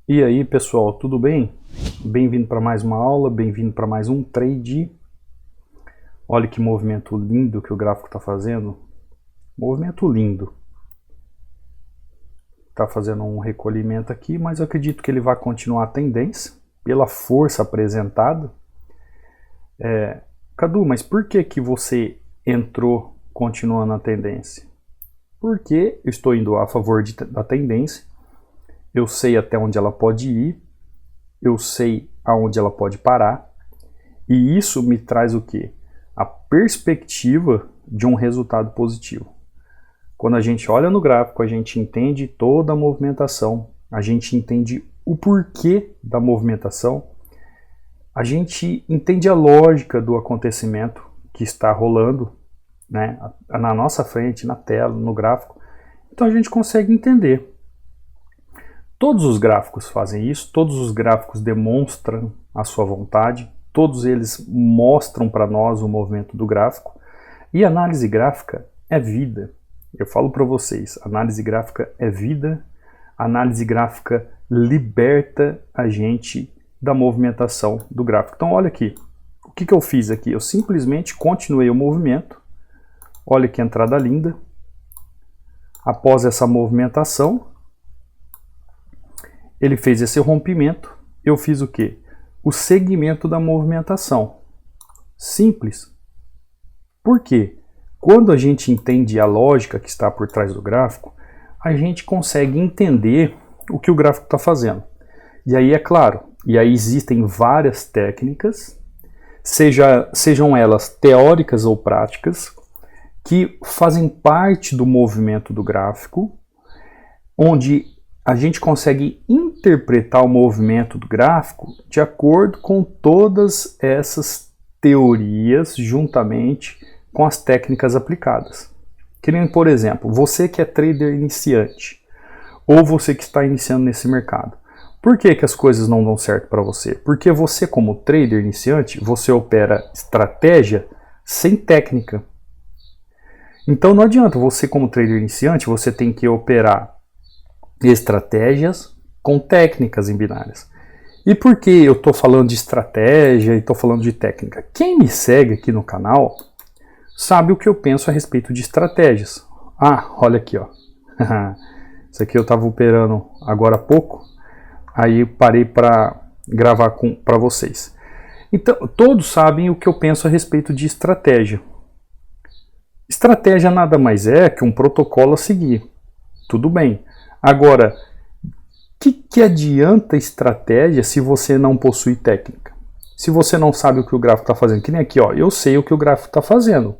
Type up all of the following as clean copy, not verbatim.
E aí pessoal, tudo bem? Bem-vindo para mais uma aula, bem-vindo para mais um trade. Olha que movimento lindo que o gráfico está fazendo. Movimento lindo. Está fazendo um recolhimento aqui, mas eu acredito que ele vai continuar a tendência pela força apresentada. Cadu, mas por que que você entrou continuando a tendência? Porque eu estou indo a favor da tendência. Eu sei até onde ela pode ir, eu sei aonde ela pode parar, e isso me traz o quê? A perspectiva de um resultado positivo. Quando a gente olha no gráfico, a gente entende toda a movimentação, a gente entende o porquê da movimentação, a gente entende a lógica do acontecimento que está rolando, né, na nossa frente, na tela, no gráfico. Então a gente consegue entender. Todos os gráficos fazem isso, todos os gráficos demonstram a sua vontade, todos eles mostram para nós o movimento do gráfico. E análise gráfica é vida. Eu falo para vocês, análise gráfica é vida, análise gráfica liberta a gente da movimentação do gráfico. Então olha aqui, o que eu fiz aqui? Eu simplesmente continuei o movimento, olha que entrada linda. Após essa movimentação, ele fez esse rompimento, eu fiz o quê? O segmento da movimentação. Simples. Por quê? Quando a gente entende a lógica que está por trás do gráfico, a gente consegue entender o que o gráfico está fazendo. E aí é claro, e aí existem várias técnicas, sejam elas teóricas ou práticas, que fazem parte do movimento do gráfico, onde a gente consegue interpretar o movimento do gráfico de acordo com todas essas teorias, juntamente com as técnicas aplicadas. Que nem, por exemplo, você que é trader iniciante, ou você que está iniciando nesse mercado. Por que que as coisas não dão certo para você? Porque você, como trader iniciante, você opera estratégia sem técnica. Então não adianta, você como trader iniciante, você tem que operar estratégias com técnicas em binárias. E por que eu estou falando de estratégia e estou falando de técnica? Quem me segue aqui no canal sabe o que eu penso a respeito de estratégias. Ah, olha aqui, ó. Isso aqui eu estava operando agora há pouco, aí parei para gravar para vocês. Então, todos sabem o que eu penso a respeito de estratégia. Estratégia nada mais é que um protocolo a seguir. Tudo bem. Agora, o que adianta estratégia se você não possui técnica? Se você não sabe o que o gráfico está fazendo? Que nem aqui, ó, eu sei o que o gráfico está fazendo.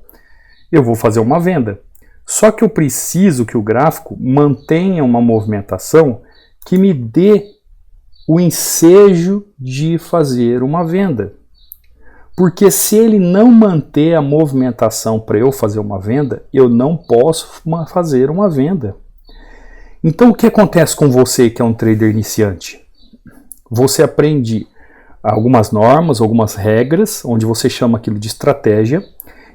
Eu vou fazer uma venda. Só que eu preciso que o gráfico mantenha uma movimentação que me dê o ensejo de fazer uma venda. Porque se ele não manter a movimentação para eu fazer uma venda, eu não posso fazer uma venda. Então o que acontece com você que é um trader iniciante? Você aprende algumas normas, algumas regras, onde você chama aquilo de estratégia,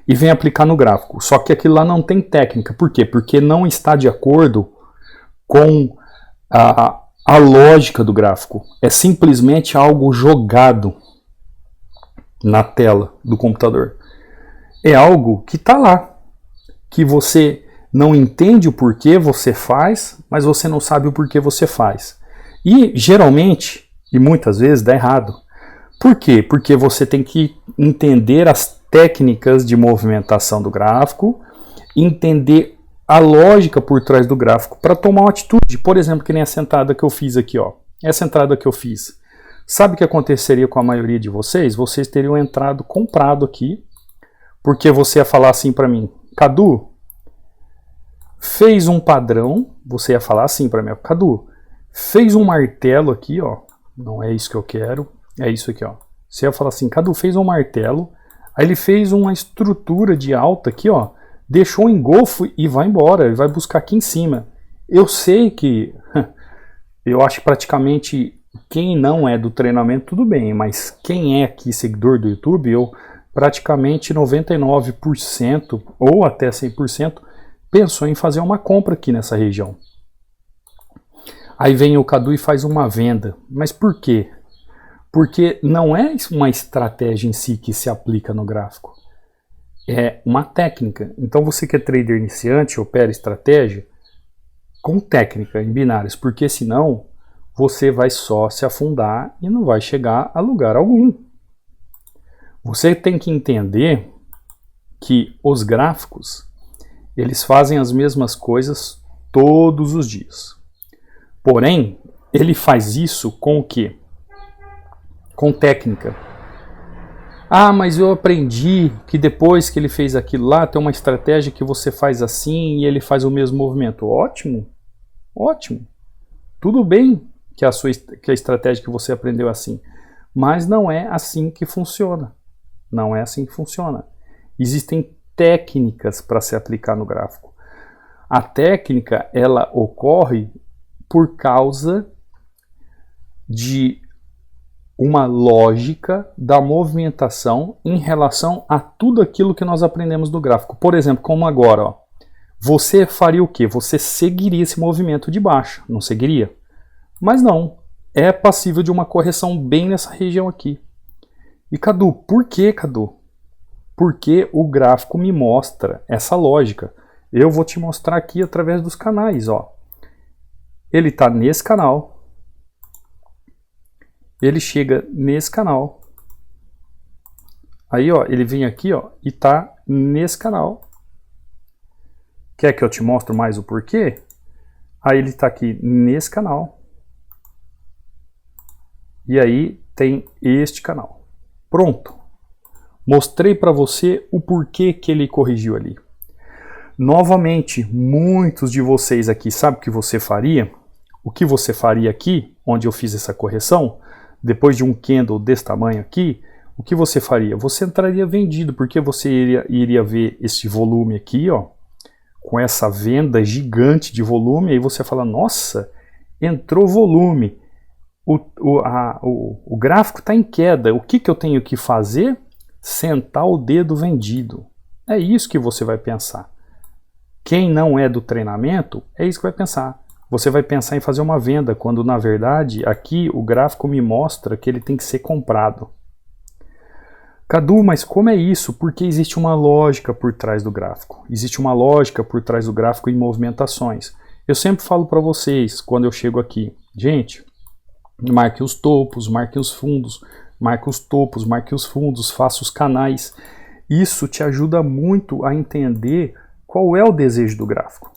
e vem aplicar no gráfico. Só que aquilo lá não tem técnica. Por quê? Porque não está de acordo com a lógica do gráfico. É simplesmente algo jogado na tela do computador. É algo que está lá, que você não entende o porquê você faz, mas você não sabe o porquê você faz. E geralmente, e muitas vezes, dá errado. Por quê? Porque você tem que entender as técnicas de movimentação do gráfico, entender a lógica por trás do gráfico para tomar uma atitude. Por exemplo, que nem essa entrada que eu fiz aqui, ó. Essa entrada que eu fiz. Sabe o que aconteceria com a maioria de vocês? Vocês teriam entrado comprado aqui, porque você ia falar assim para mim, Cadu, fez um padrão, você ia falar assim para mim, Cadu, fez um martelo aqui, ó, não é isso que eu quero, é isso aqui, ó. Você ia falar assim, Cadu, fez um martelo, aí ele fez uma estrutura de alta aqui, ó, deixou um engolfo e vai embora, ele vai buscar aqui em cima. Eu sei que, eu acho que praticamente quem não é do treinamento, tudo bem, mas quem é aqui seguidor do YouTube, eu praticamente 99% ou até 100% pensou em fazer uma compra aqui nessa região. Aí vem o Cadu e faz uma venda. Mas por quê? Porque não é uma estratégia em si que se aplica no gráfico. É uma técnica. Então você que é trader iniciante, opera estratégia com técnica em binários, porque senão você vai só se afundar e não vai chegar a lugar algum. Você tem que entender que os gráficos, eles fazem as mesmas coisas todos os dias. Porém, ele faz isso com o quê? Com técnica. Ah, mas eu aprendi que depois que ele fez aquilo lá, tem uma estratégia que você faz assim e ele faz o mesmo movimento. Ótimo, ótimo. Tudo bem que a estratégia que você aprendeu é assim, mas não é assim que funciona. Não é assim que funciona. Existem técnicas para se aplicar no gráfico. A técnica, ela ocorre por causa de uma lógica da movimentação em relação a tudo aquilo que nós aprendemos do gráfico. Por exemplo, como agora, ó, você faria o quê? Você seguiria esse movimento de baixo, não seguiria? Mas não, é passível de uma correção bem nessa região aqui. E Cadu, por que, Cadu? Porque o gráfico me mostra essa lógica. Eu vou te mostrar aqui através dos canais, ó. Ele está nesse canal. Ele chega nesse canal. Aí, ó, ele vem aqui, ó, e tá nesse canal. Quer que eu te mostre mais o porquê? Aí ele tá aqui nesse canal. E aí tem este canal. Pronto. Mostrei para você o porquê que ele corrigiu ali. Novamente, muitos de vocês aqui sabem o que você faria? O que você faria aqui, onde eu fiz essa correção? Depois de um candle desse tamanho aqui, o que você faria? Você entraria vendido, porque você iria ver esse volume aqui, ó, com essa venda gigante de volume, aí você fala, nossa, entrou volume, o gráfico está em queda, o que eu tenho que fazer? Sentar o dedo vendido. É isso que você vai pensar. Quem não é do treinamento, é isso que vai pensar. Você vai pensar em fazer uma venda, quando na verdade aqui o gráfico me mostra que ele tem que ser comprado. Cadu, mas como é isso? Porque existe uma lógica por trás do gráfico. Existe uma lógica por trás do gráfico em movimentações. Eu sempre falo para vocês, quando eu chego aqui, gente, marque os topos, marque os fundos, marque os topos, marque os fundos, faça os canais. Isso te ajuda muito a entender qual é o desejo do gráfico.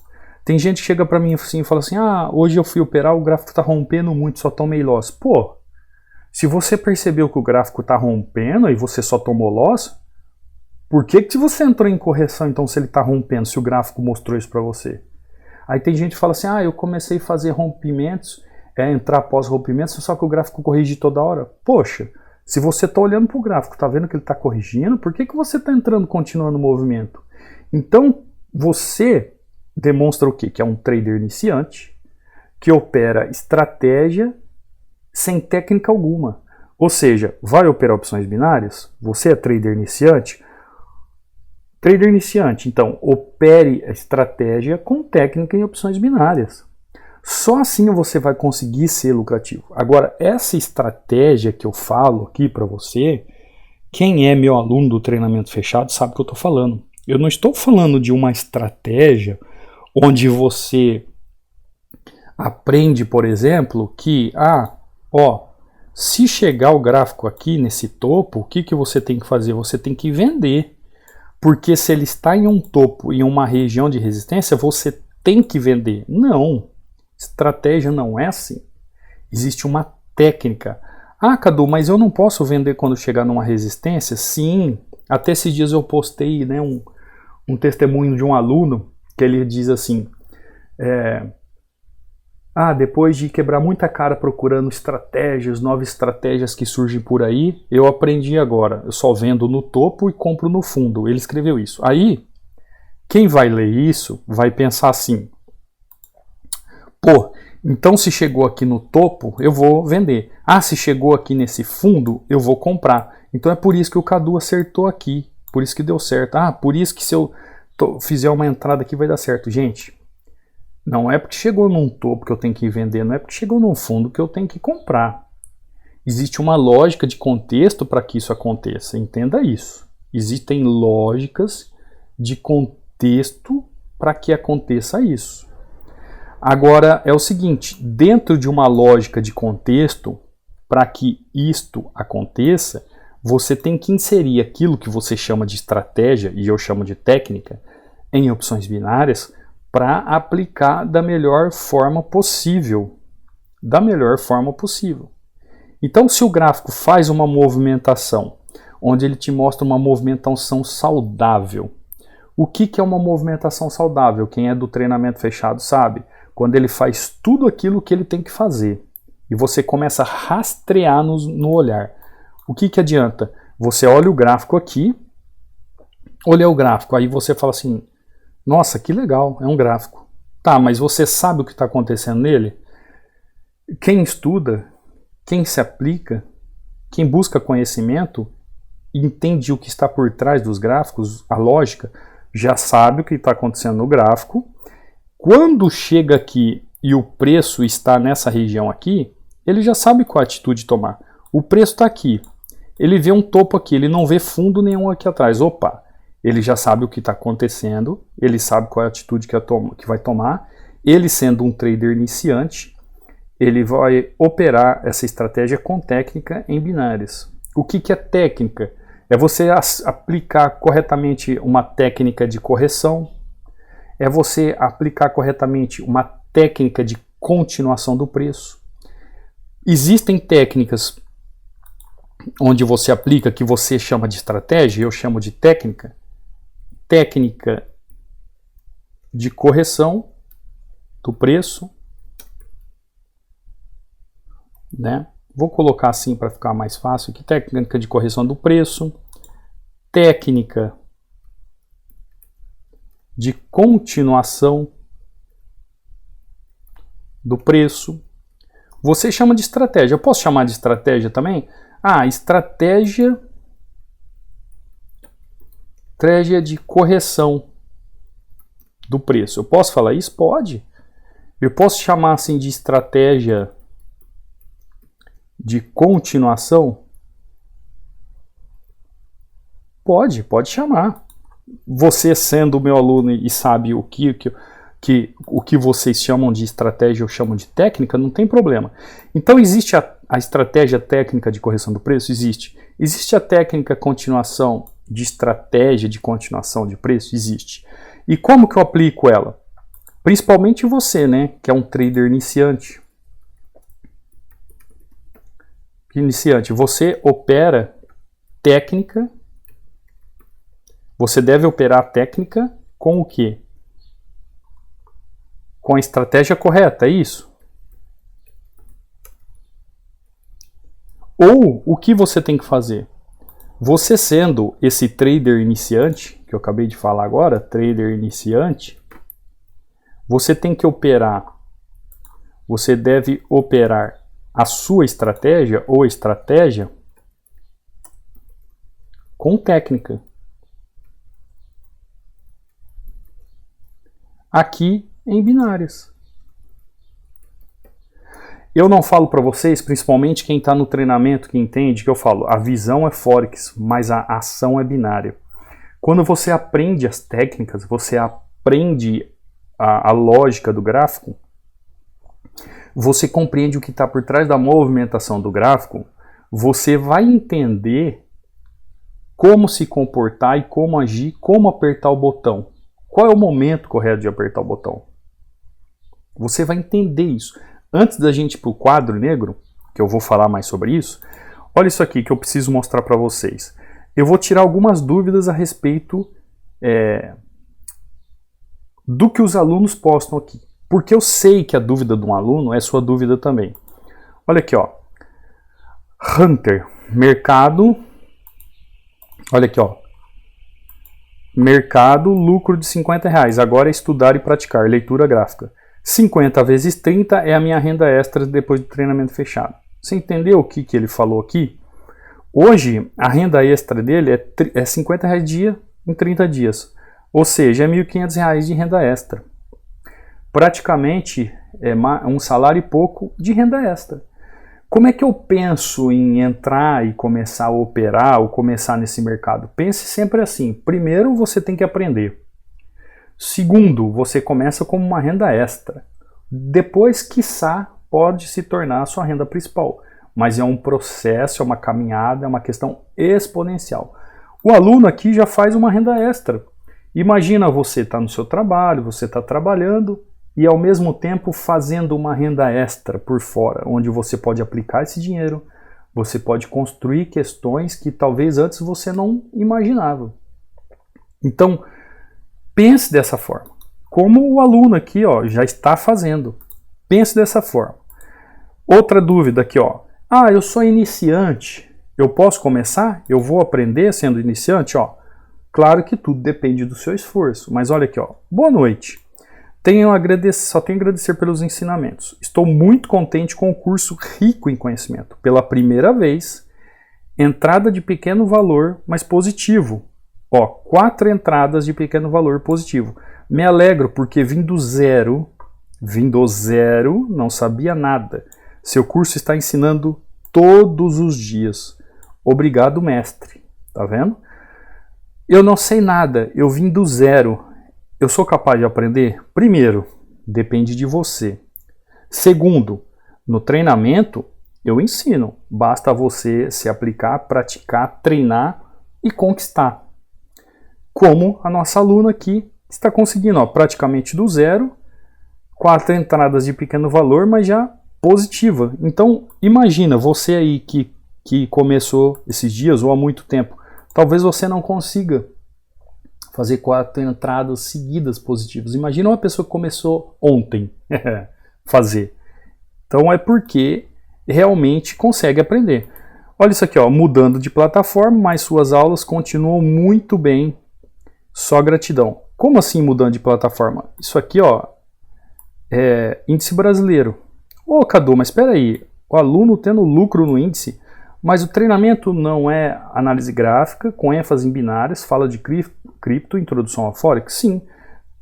Tem gente que chega para mim assim e fala assim, ah, hoje eu fui operar, o gráfico está rompendo muito, só tomei loss. Pô, se você percebeu que o gráfico está rompendo e você só tomou loss, por que você entrou em correção então se ele está rompendo, se o gráfico mostrou isso para você? Aí tem gente que fala assim, ah, eu comecei a fazer rompimentos, entrar após rompimentos, só que o gráfico corrige toda hora. Poxa, se você está olhando para o gráfico, está vendo que ele está corrigindo, por que você está entrando, continuando o movimento? Então, você demonstra o quê? Que é um trader iniciante, que opera estratégia sem técnica alguma. Ou seja, vai operar opções binárias? Você é trader iniciante? Trader iniciante, então, opere a estratégia com técnica em opções binárias. Só assim você vai conseguir ser lucrativo. Agora, essa estratégia que eu falo aqui para você, quem é meu aluno do treinamento fechado sabe o que eu estou falando. Eu não estou falando de uma estratégia onde você aprende, por exemplo, que, se chegar o gráfico aqui nesse topo, o que você tem que fazer? Você tem que vender. Porque se ele está em um topo, em uma região de resistência, você tem que vender. Não. Estratégia não é assim. Existe uma técnica. Ah, Cadu, mas eu não posso vender quando chegar numa resistência? Sim. Até esses dias eu postei, né, um testemunho de um aluno que ele diz assim, depois de quebrar muita cara procurando estratégias, novas estratégias que surgem por aí, eu aprendi agora, eu só vendo no topo e compro no fundo. Ele escreveu isso. Aí, quem vai ler isso vai pensar assim, pô, então se chegou aqui no topo, eu vou vender. Ah, se chegou aqui nesse fundo, eu vou comprar. Então é por isso que o Cadu acertou aqui, por isso que deu certo. Ah, por isso que se eu fizer uma entrada aqui vai dar certo. Gente, Não é porque chegou num topo que eu tenho que vender, não é porque chegou num fundo que eu tenho que comprar. Existe uma lógica de contexto para que isso aconteça, entenda isso. Existem lógicas de contexto para que aconteça isso. Agora é o seguinte, dentro de uma lógica de contexto, para que isto aconteça, você tem que inserir aquilo que você chama de estratégia, e eu chamo de técnica, em opções binárias, para aplicar da melhor forma possível. Da melhor forma possível. Então, se o gráfico faz uma movimentação, onde ele te mostra uma movimentação saudável, o que é uma movimentação saudável? Quem é do treinamento fechado sabe. Quando ele faz tudo aquilo que ele tem que fazer, e você começa a rastrear no olhar. O que adianta? Você olha o gráfico aqui, olha o gráfico, aí você fala assim, nossa, que legal, é um gráfico. Tá, mas você sabe o que está acontecendo nele? Quem estuda, quem se aplica, quem busca conhecimento, entende o que está por trás dos gráficos, a lógica, já sabe o que está acontecendo no gráfico. Quando chega aqui e o preço está nessa região aqui, ele já sabe qual atitude tomar. O preço está aqui, ele vê um topo aqui, ele não vê fundo nenhum aqui atrás. Opa, ele já sabe o que está acontecendo, ele sabe qual é a atitude que vai tomar. Ele, sendo um trader iniciante, ele vai operar essa estratégia com técnica em binárias. O que é técnica? É você aplicar corretamente uma técnica de correção, é você aplicar corretamente uma técnica de continuação do preço. Existem técnicas onde você aplica, que você chama de estratégia, eu chamo de técnica. Técnica de correção do preço, né? Vou colocar assim para ficar mais fácil aqui, técnica de correção do preço, técnica de continuação do preço. Você chama de estratégia. Eu posso chamar de estratégia também? Estratégia de correção do preço. Eu posso falar isso? Pode. Eu posso chamar assim de estratégia de continuação? Pode chamar. Você sendo meu aluno e sabe o que vocês chamam de estratégia, eu chamo de técnica, não tem problema. Então existe a estratégia técnica de correção do preço? Existe. Existe a técnica continuação de estratégia de continuação de preço? Existe. E como que eu aplico ela? Principalmente você, né, que é um trader iniciante. Você opera técnica, você deve operar técnica com o quê? Com a estratégia correta, é isso? Ou o que você tem que fazer? Você sendo esse trader iniciante, que eu acabei de falar agora, trader iniciante, você tem que operar, você deve operar a sua estratégia ou estratégia com técnica. Aqui em binárias. Eu não falo para vocês, principalmente quem está no treinamento, que entende, que eu falo, a visão é Forex, mas a ação é binária. Quando você aprende as técnicas, você aprende a lógica do gráfico, você compreende o que está por trás da movimentação do gráfico, você vai entender como se comportar e como agir, como apertar o botão. Qual é o momento correto de apertar o botão? Você vai entender isso. Antes da gente ir para o quadro negro, que eu vou falar mais sobre isso, olha isso aqui que eu preciso mostrar para vocês. Eu vou tirar algumas dúvidas a respeito do que os alunos postam aqui. Porque eu sei que a dúvida de um aluno é sua dúvida também. Olha aqui, ó. Hunter, mercado. Olha aqui, ó. Mercado, lucro de R$50. Agora é estudar e praticar, leitura gráfica. 50 vezes 30 é a minha renda extra depois do treinamento fechado. Você entendeu o que ele falou aqui? Hoje, a renda extra dele é R$50 dia em 30 dias. Ou seja, é R$1.500 de renda extra. praticamente um salário e pouco de renda extra. Como é que eu penso em entrar e começar a operar ou começar nesse mercado? Pense sempre assim: primeiro, você tem que aprender. Segundo, você começa como uma renda extra. Depois, quiçá, pode se tornar a sua renda principal. Mas é um processo, é uma caminhada, é uma questão exponencial. O aluno aqui já faz uma renda extra. Imagina você estar no seu trabalho, você está trabalhando e ao mesmo tempo fazendo uma renda extra por fora, onde você pode aplicar esse dinheiro, você pode construir questões que talvez antes você não imaginava. Então, pense dessa forma. Como o aluno aqui já está fazendo. Pense dessa forma. Outra dúvida aqui, eu sou iniciante, eu posso começar? Eu vou aprender sendo iniciante? Claro que tudo depende do seu esforço, mas olha aqui, boa noite. Só tenho a agradecer pelos ensinamentos. Estou muito contente com o curso rico em conhecimento. Pela primeira vez, entrada de pequeno valor, mas positivo. 4 entradas de pequeno valor positivo. Me alegro porque vim do zero, não sabia nada. Seu curso está ensinando todos os dias. Obrigado, mestre. Tá vendo? Eu não sei nada, eu vim do zero. Eu sou capaz de aprender? Primeiro, depende de você. Segundo, no treinamento, eu ensino. Basta você se aplicar, praticar, treinar e conquistar. Como a nossa aluna aqui está conseguindo, praticamente do zero, 4 entradas de pequeno valor, mas já positiva. Então, imagina, você aí que começou esses dias ou há muito tempo, talvez você não consiga fazer 4 entradas seguidas positivas. Imagina uma pessoa que começou ontem fazer. Então é porque realmente consegue aprender. Olha isso aqui, mudando de plataforma, mas suas aulas continuam muito bem. Só gratidão. Como assim mudando de plataforma? Isso aqui, é índice brasileiro. Cadu, mas espera aí, o aluno tendo lucro no índice, mas o treinamento não é análise gráfica, com ênfase em binários, fala de cripto, introdução a Forex? Sim,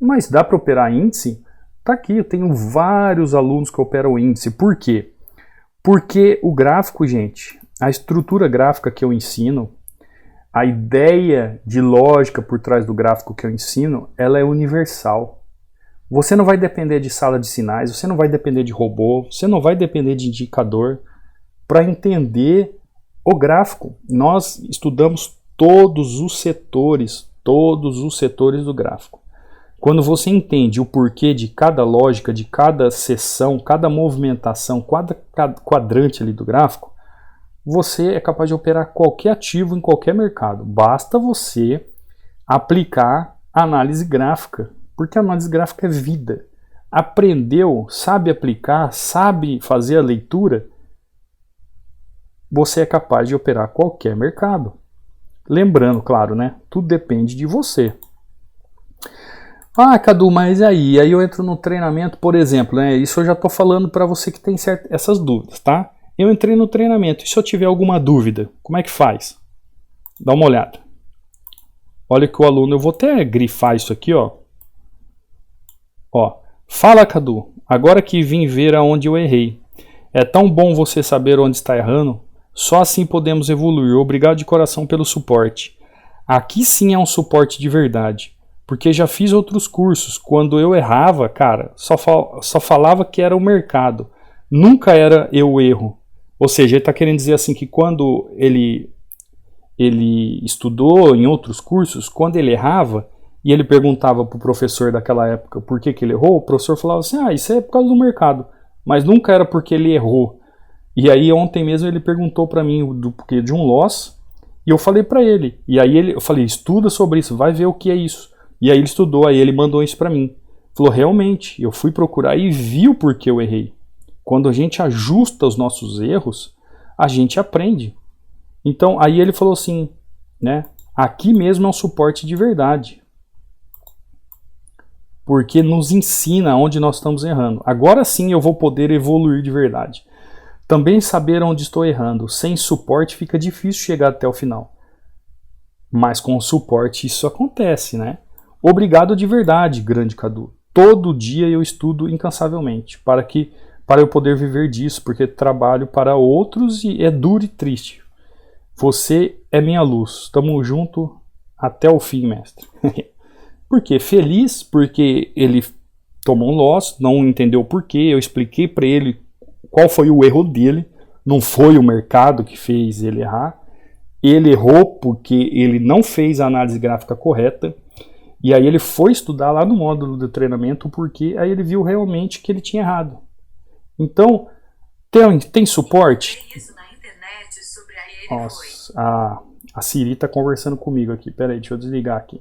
mas dá para operar índice? Tá aqui, eu tenho vários alunos que operam índice. Por quê? Porque o gráfico, gente, a estrutura gráfica que eu ensino, a ideia de lógica por trás do gráfico que eu ensino, ela é universal. Você não vai depender de sala de sinais, você não vai depender de robô, você não vai depender de indicador. Para entender o gráfico, nós estudamos todos os setores do gráfico. Quando você entende o porquê de cada lógica, de cada seção, cada movimentação, cada quadrante ali do gráfico, você é capaz de operar qualquer ativo em qualquer mercado. Basta você aplicar a análise gráfica, porque a análise gráfica é vida. Aprendeu, sabe aplicar, sabe fazer a leitura, você é capaz de operar qualquer mercado. Lembrando, claro, né? Tudo depende de você. Cadu, mas aí eu entro no treinamento, por exemplo, né? Isso eu já estou falando para você que tem essas dúvidas, tá? Eu entrei no treinamento, e se eu tiver alguma dúvida, como é que faz? Dá uma olhada. Olha que o aluno, eu vou até grifar isso aqui, Fala, Cadu, agora que vim ver aonde eu errei. É tão bom você saber onde está errando. Só assim podemos evoluir. Obrigado de coração pelo suporte. Aqui sim é um suporte de verdade. Porque já fiz outros cursos. Quando eu errava, cara, só falava que era o mercado. Nunca era eu o erro. Ou seja, ele está querendo dizer assim que quando ele estudou em outros cursos, quando ele errava, e ele perguntava para o professor daquela época por que ele errou, o professor falava assim, isso é por causa do mercado. Mas nunca era porque ele errou. E aí ontem mesmo ele perguntou para mim do porquê de um loss, e eu falei para ele. E aí eu falei, estuda sobre isso, vai ver o que é isso. E aí ele estudou, aí ele mandou isso para mim. Falou, realmente, eu fui procurar e vi o porquê eu errei. Quando a gente ajusta os nossos erros, a gente aprende. Então, aí ele falou assim, né? Aqui mesmo é um suporte de verdade. Porque nos ensina onde nós estamos errando. Agora sim eu vou poder evoluir de verdade. Também saber onde estou errando. Sem suporte fica difícil chegar até o final. Mas com o suporte isso acontece, né? Obrigado de verdade, grande Cadu. todo dia eu estudo incansavelmente para eu poder viver disso, porque trabalho para outros e é duro e triste. Você é minha luz, estamos juntos até o fim, mestre. Por quê? Feliz porque ele tomou um loss, não entendeu o porquê, eu expliquei para ele qual foi o erro dele, não foi o mercado que fez ele errar, ele errou porque ele não fez a análise gráfica correta, e aí ele foi estudar lá no módulo de treinamento porque aí ele viu realmente que ele tinha errado. Então, tem suporte? Nossa, a Siri está conversando comigo aqui. Peraí, deixa eu desligar aqui.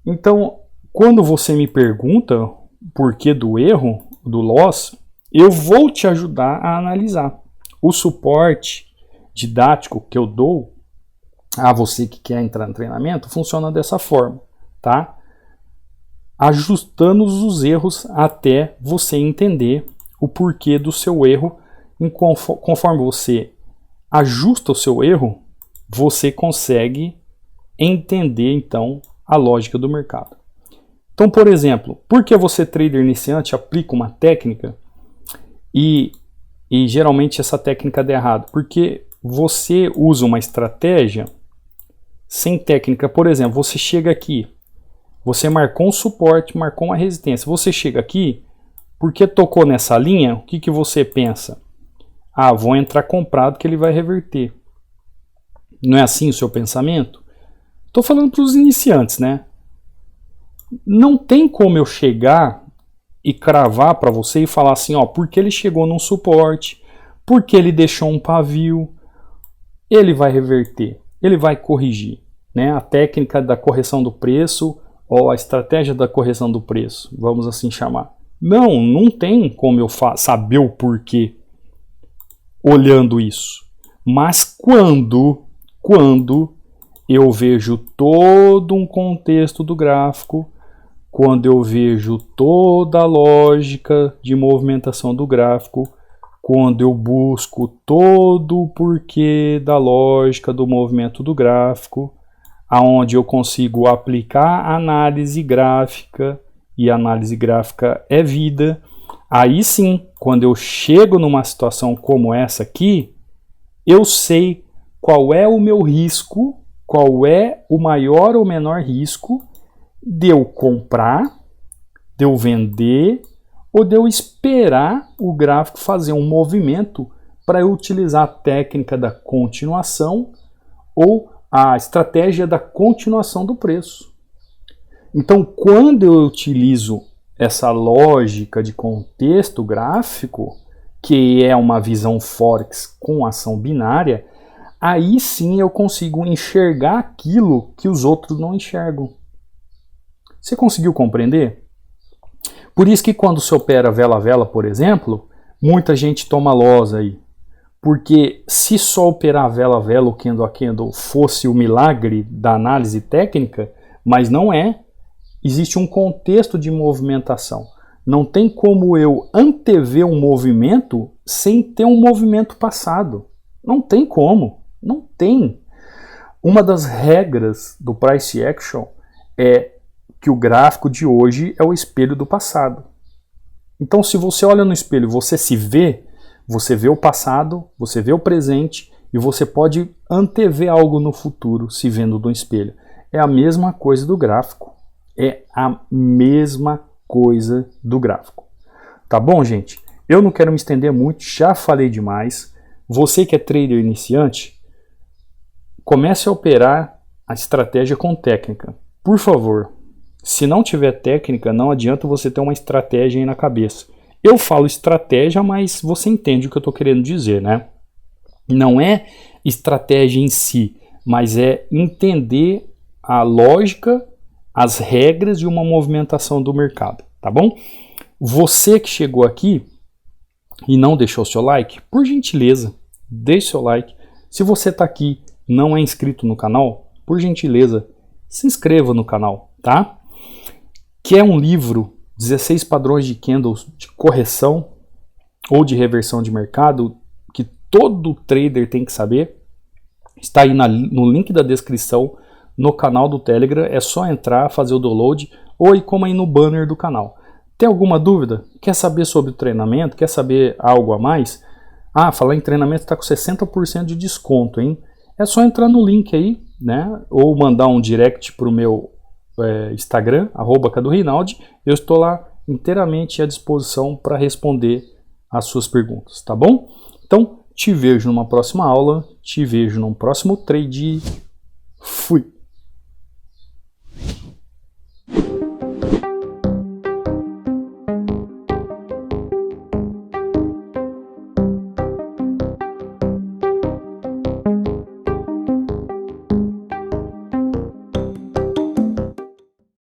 Então, quando você me pergunta o porquê do erro, do loss, eu vou te ajudar a analisar. O suporte didático que eu dou a você que quer entrar no treinamento funciona dessa forma, tá? Ajustando os erros até você entender o porquê do seu erro. Conforme você ajusta o seu erro, você consegue entender então a lógica do mercado. Então, por exemplo, por que você, trader iniciante, aplica uma técnica e geralmente essa técnica dá errado? Porque você usa uma estratégia sem técnica. Por exemplo, você chega aqui, você marcou um suporte, marcou uma resistência. Você chega aqui, porque tocou nessa linha, o que você pensa? Ah, vou entrar comprado que ele vai reverter. Não é assim o seu pensamento? Estou falando para os iniciantes, né? Não tem como eu chegar e cravar para você e falar assim, ó, porque ele chegou num suporte, porque ele deixou um pavio, ele vai reverter, ele vai corrigir, né? A técnica da correção do preço ou a estratégia da correção do preço, vamos assim chamar. Não tem como eu saber o porquê olhando isso. Mas quando eu vejo todo um contexto do gráfico, quando eu vejo toda a lógica de movimentação do gráfico, quando eu busco todo o porquê da lógica do movimento do gráfico, aonde eu consigo aplicar análise gráfica, e análise gráfica é vida, aí sim, quando eu chego numa situação como essa aqui, eu sei qual é o meu risco, qual é o maior ou menor risco de eu comprar, de eu vender ou de eu esperar o gráfico fazer um movimento para eu utilizar a técnica da continuação ou a estratégia da continuação do preço. Então, quando eu utilizo essa lógica de contexto gráfico, que é uma visão Forex com ação binária, aí sim eu consigo enxergar aquilo que os outros não enxergam. Você conseguiu compreender? Por isso que quando se opera vela a vela, por exemplo, muita gente toma loss aí. Porque se só operar vela a vela, o candle a candle, fosse o milagre da análise técnica, mas não é. Existe um contexto de movimentação. Não tem como eu antever um movimento sem ter um movimento passado. Não tem como. Não tem. Uma das regras do Price Action é que o gráfico de hoje é o espelho do passado. Então, se você olha no espelho, você se vê, você vê o passado, você vê o presente e você pode antever algo no futuro se vendo no espelho. É a mesma coisa do gráfico. É a mesma coisa do gráfico. Tá bom, gente? Eu não quero me estender muito, já falei demais. Você que é trader iniciante, comece a operar a estratégia com técnica. Por favor, se não tiver técnica, não adianta você ter uma estratégia aí na cabeça. Eu falo estratégia, mas você entende o que eu estou querendo dizer, né? Não é estratégia em si, mas é entender a lógica, as regras de uma movimentação do mercado, tá bom? Você que chegou aqui e não deixou seu like, por gentileza, deixe seu like. Se você está aqui e não é inscrito no canal, por gentileza, se inscreva no canal, tá? Quer um livro, 16 padrões de candles de correção ou de reversão de mercado, que todo trader tem que saber? Está aí no link da descrição, no canal do Telegram, é só entrar, fazer o download, ou como aí no banner do canal. Tem alguma dúvida? Quer saber sobre o treinamento? Quer saber algo a mais? Ah, falar em treinamento está com 60% de desconto, hein? É só entrar no link aí, né? Ou mandar um direct para o meu Instagram, @CaduReinaldi. Eu estou lá inteiramente à disposição para responder as suas perguntas, tá bom? Então, te vejo numa próxima aula, te vejo num próximo trade. Fui!